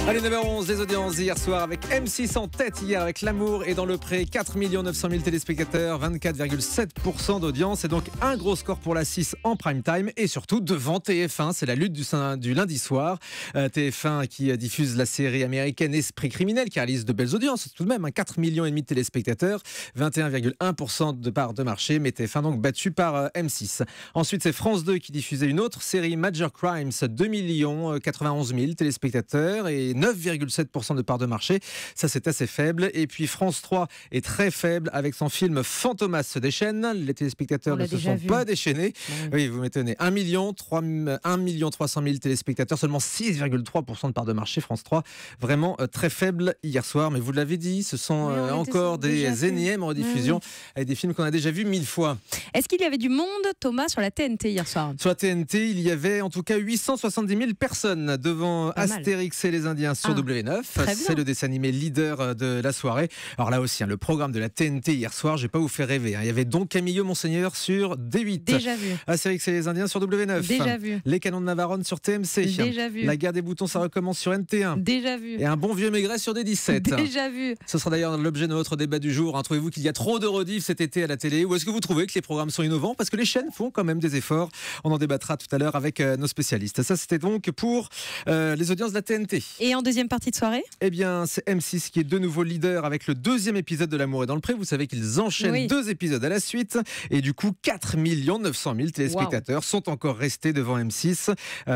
Allez, 9h11, les audiences hier soir avec M6 en tête hier avec L'amour et dans le pré, 4 900 000 téléspectateurs, 24,7% d'audience et donc un gros score pour la 6 en prime time et surtout devant TF1, c'est la lutte du lundi soir. TF1 qui diffuse la série américaine Esprit criminel qui réalise de belles audiences tout de même, 4,5 millions de téléspectateurs, 21,1% de part de marché, mais TF1 donc battu par M6. Ensuite c'est France 2 qui diffusait une autre série Major Crimes, 2 91 000 téléspectateurs et 9,7% de part de marché. Ça, c'est assez faible. Et puis France 3 est très faible avec son film Fantomas se déchaîne. Les téléspectateurs ne se sont pas déchaînés. Oui, vous m'étonnez. 1 300 000 téléspectateurs, seulement 6,3% de part de marché. France 3, vraiment très faible hier soir. Mais vous l'avez dit, ce sont encore des énièmes rediffusions avec des films qu'on a déjà vus 1000 fois. Est-ce qu'il y avait du monde, Thomas, sur la TNT hier soir ? Sur la TNT, il y avait en tout cas 870 000 personnes devant Astérix et les Indiens sur W9. C'est le dessin animé leader de la soirée. Alors là aussi, le programme de la TNT hier soir, je ne vais pas vous faire rêver. Il y avait donc Camillo Monseigneur sur D8. Déjà vu. Astérix et les Indiens sur W9. Déjà vu. Les Canons de Navarone sur TMC. Déjà vu. La guerre des boutons, ça recommence sur NT1. Déjà vu. Et un bon vieux Maigret sur D17. Déjà vu. Ce sera d'ailleurs l'objet de notre débat du jour. Trouvez-vous qu'il y a trop de rediff cet été à la télé ou est-ce que vous trouvez que les programmes sont innovants ? Parce que les chaînes font quand même des efforts. On en débattra tout à l'heure avec nos spécialistes. Ça, c'était donc pour les audiences de la TNT. Et en deuxième partie de soirée ? Eh bien, c'est M6 qui est de nouveau leader avec le deuxième épisode de L'amour est dans le pré. Vous savez qu'ils enchaînent 2 épisodes à la suite. Et du coup, 4 900 000 téléspectateurs sont encore restés devant M6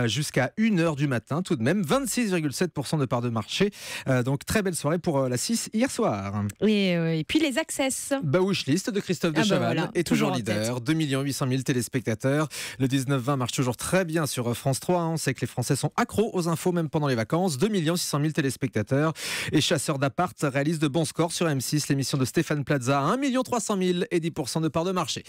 jusqu'à 1h du matin. Tout de même, 26,7% de part de marché. Donc, très belle soirée pour la 6 hier soir. Et puis les Access. Wishlist de Christophe de Chavannes est toujours leader. 2 800 000 téléspectateurs. Le 19-20 marche toujours très bien sur France 3. On sait que les Français sont accros aux infos même pendant les vacances. 2 600 000 téléspectateurs. Et Chasseurs d'appart réalise de bons scores sur M6. L'émission de Stéphane Plaza, 1 300 000 et 10% de part de marché.